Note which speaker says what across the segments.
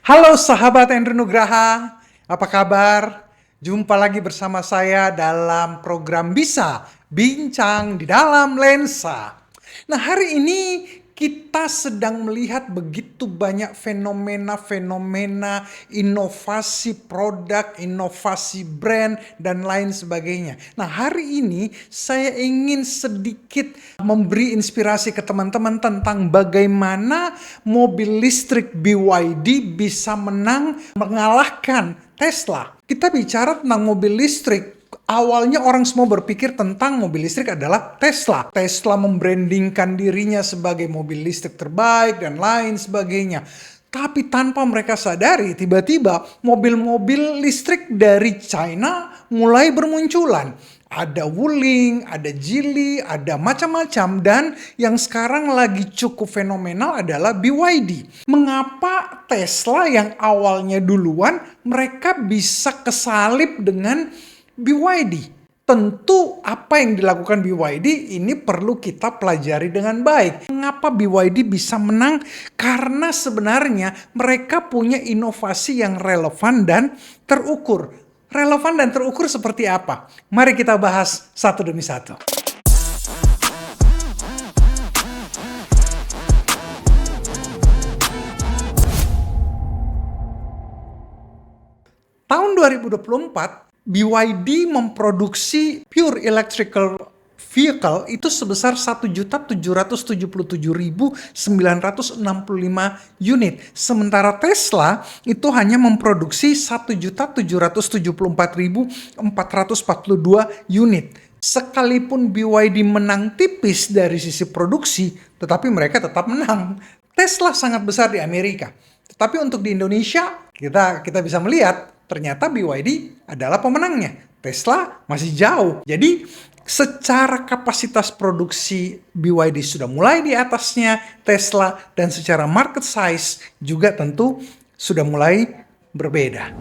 Speaker 1: Halo sahabat Andrew Nugraha, apa kabar? Jumpa lagi bersama saya dalam program Bisa Bincang di Dalam Lensa. Nah, hari ini kita sedang melihat begitu banyak fenomena-fenomena, inovasi produk, inovasi brand, dan lain sebagainya. Nah, hari ini saya ingin sedikit memberi inspirasi ke teman-teman tentang bagaimana mobil listrik BYD bisa mengalahkan Tesla. Kita bicara tentang mobil listrik. Awalnya orang semua berpikir tentang mobil listrik adalah Tesla. Tesla membrandingkan dirinya sebagai mobil listrik terbaik dan lain sebagainya. Tapi tanpa mereka sadari, tiba-tiba mobil-mobil listrik dari China mulai bermunculan. Ada Wuling, ada Geely, ada macam-macam. Dan yang sekarang lagi cukup fenomenal adalah BYD. Mengapa Tesla yang awalnya duluan, mereka bisa kesalip dengan BYD? Tentu apa yang dilakukan BYD ini perlu kita pelajari dengan baik. Mengapa BYD bisa menang? Karena sebenarnya mereka punya inovasi yang relevan dan terukur. Relevan dan terukur seperti apa? Mari kita bahas satu demi satu. Tahun 2024, BYD memproduksi pure electrical vehicle itu sebesar 1.777.965 unit. Sementara Tesla itu hanya memproduksi 1.774.442 unit. Sekalipun BYD menang tipis dari sisi produksi, tetapi mereka tetap menang. Tesla sangat besar di Amerika. Tetapi untuk di Indonesia, kita bisa melihat ternyata BYD adalah pemenangnya. Tesla masih jauh. Jadi secara kapasitas produksi BYD sudah mulai di atasnya Tesla, dan secara market size juga tentu sudah mulai berbeda.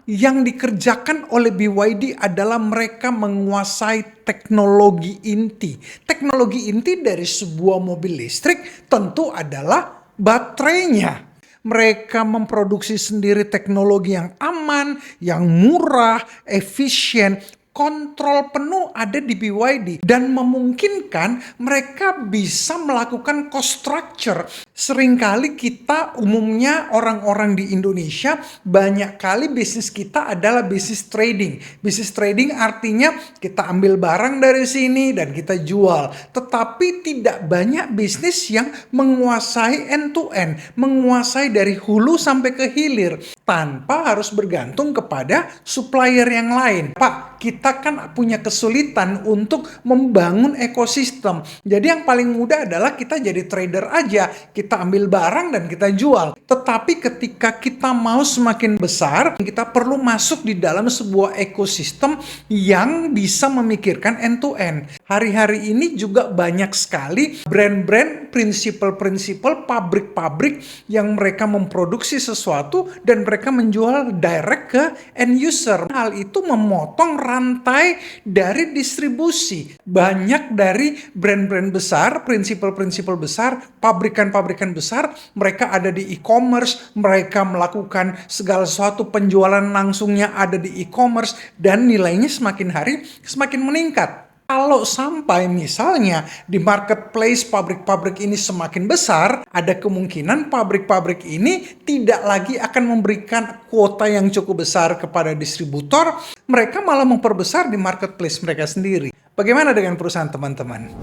Speaker 1: Yang dikerjakan oleh BYD adalah mereka menguasai teknologi inti. Teknologi inti dari sebuah mobil listrik tentu adalah baterainya. Mereka memproduksi sendiri teknologi yang aman, yang murah, efisien. Kontrol penuh ada di BYD dan memungkinkan mereka bisa melakukan cost structure. Seringkali kita umumnya orang-orang di Indonesia banyak kali bisnis kita adalah bisnis trading. Bisnis trading artinya kita ambil barang dari sini dan kita jual. Tetapi tidak banyak bisnis yang menguasai end to end, menguasai dari hulu sampai ke hilir tanpa harus bergantung kepada supplier yang lain. Pak, kita kan punya kesulitan untuk membangun ekosistem. Jadi yang paling mudah adalah kita jadi trader aja. Kita ambil barang dan kita jual. Tetapi ketika kita mau semakin besar, kita perlu masuk di dalam sebuah ekosistem yang bisa memikirkan end to end. Hari-hari ini juga banyak sekali brand-brand, prinsipal-prinsipal, pabrik-pabrik yang mereka memproduksi sesuatu dan mereka menjual direct ke end user. Hal itu memotong rantai dari distribusi. Banyak dari brand-brand besar, prinsipal-prinsipal besar, pabrikan-pabrikan besar, mereka ada di e-commerce, mereka melakukan segala sesuatu, penjualan langsungnya ada di e-commerce, dan nilainya semakin hari semakin meningkat. Kalau sampai misalnya di marketplace pabrik-pabrik ini semakin besar, ada kemungkinan pabrik-pabrik ini tidak lagi akan memberikan kuota yang cukup besar kepada distributor, mereka malah memperbesar di marketplace mereka sendiri. Bagaimana dengan perusahaan teman-teman?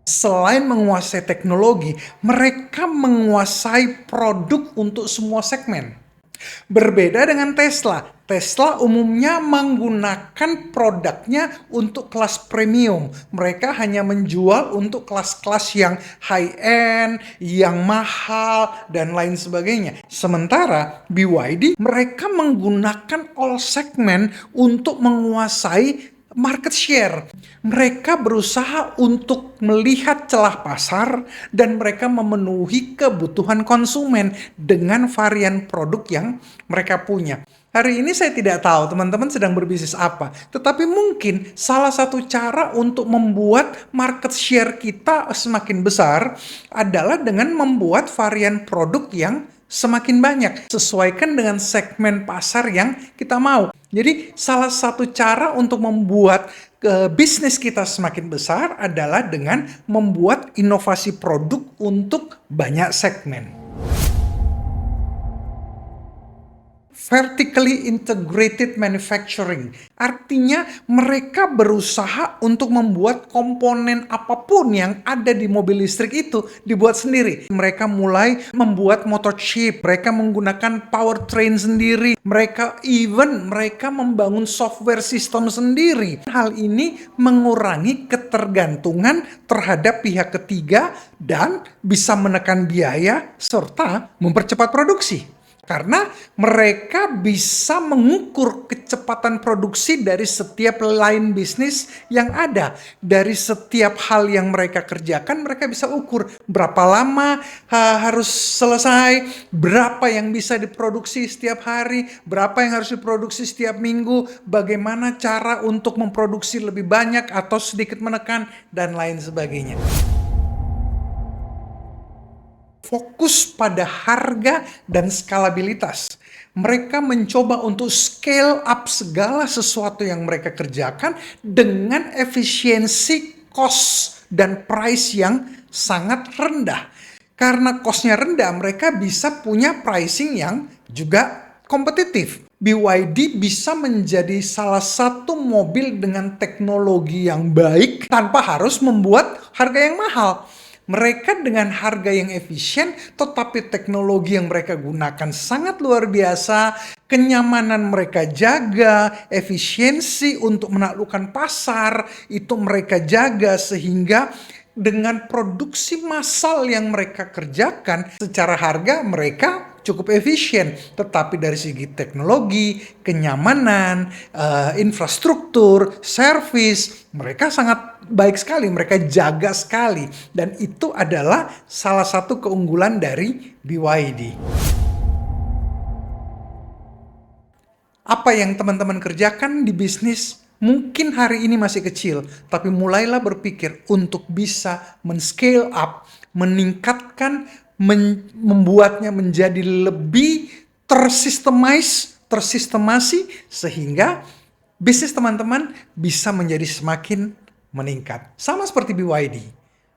Speaker 1: Selain menguasai teknologi, mereka menguasai produk untuk semua segmen. Berbeda dengan Tesla. Tesla umumnya menggunakan produknya untuk kelas premium. Mereka hanya menjual untuk kelas-kelas yang high-end, yang mahal, dan lain sebagainya. Sementara BYD, mereka menggunakan all segment untuk menguasai market share. Mereka berusaha untuk melihat celah pasar dan mereka memenuhi kebutuhan konsumen dengan varian produk yang mereka punya. Hari ini saya tidak tahu teman-teman sedang berbisnis apa, tetapi mungkin salah satu cara untuk membuat market share kita semakin besar adalah dengan membuat varian produk yang semakin banyak, sesuaikan dengan segmen pasar yang kita mau. Jadi salah satu cara untuk membuat bisnis kita semakin besar adalah dengan membuat inovasi produk untuk banyak segmen. Vertically integrated manufacturing. Artinya mereka berusaha untuk membuat komponen apapun yang ada di mobil listrik itu dibuat sendiri. Mereka mulai membuat motor chip, mereka menggunakan powertrain sendiri, mereka membangun software system sendiri. Hal ini mengurangi ketergantungan terhadap pihak ketiga dan bisa menekan biaya serta mempercepat produksi. Karena mereka bisa mengukur kecepatan produksi dari setiap line bisnis yang ada. Dari setiap hal yang mereka kerjakan, mereka bisa ukur berapa lama harus selesai, berapa yang bisa diproduksi setiap hari, berapa yang harus diproduksi setiap minggu, bagaimana cara untuk memproduksi lebih banyak atau sedikit menekan, dan lain sebagainya. Fokus pada harga dan skalabilitas. Mereka mencoba untuk scale up segala sesuatu yang mereka kerjakan dengan efisiensi cost dan price yang sangat rendah. Karena cost-nya rendah, mereka bisa punya pricing yang juga kompetitif. BYD bisa menjadi salah satu mobil dengan teknologi yang baik tanpa harus membuat harga yang mahal. Mereka dengan harga yang efisien, tetapi teknologi yang mereka gunakan sangat luar biasa, kenyamanan mereka jaga, efisiensi untuk menaklukkan pasar, itu mereka jaga sehingga dengan produksi massal yang mereka kerjakan, secara harga mereka cukup efisien. Tetapi dari segi teknologi, kenyamanan, infrastruktur, servis, mereka sangat baik sekali, mereka jaga sekali. Dan itu adalah salah satu keunggulan dari BYD. Apa yang teman-teman kerjakan di bisnis mungkin hari ini masih kecil, tapi mulailah berpikir untuk bisa men-scale up, meningkatkan, membuatnya menjadi lebih tersistemasi, sehingga bisnis teman-teman bisa menjadi semakin meningkat. Sama seperti BYD.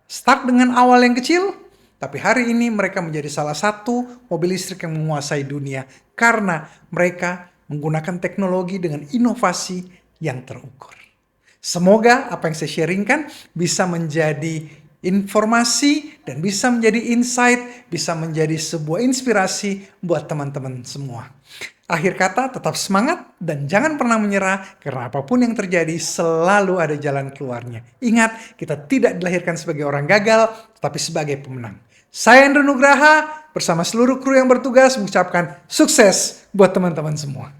Speaker 1: Start dengan awal yang kecil, tapi hari ini mereka menjadi salah satu mobil listrik yang menguasai dunia karena mereka menggunakan teknologi dengan inovasi yang terukur. Semoga apa yang saya sharingkan bisa menjadi informasi dan bisa menjadi insight, bisa menjadi sebuah inspirasi buat teman-teman semua. Akhir kata, tetap semangat dan jangan pernah menyerah karena apapun yang terjadi selalu ada jalan keluarnya. Ingat, kita tidak dilahirkan sebagai orang gagal, tetapi sebagai pemenang. Saya Andrew Nugraha bersama seluruh kru yang bertugas mengucapkan sukses buat teman-teman semua.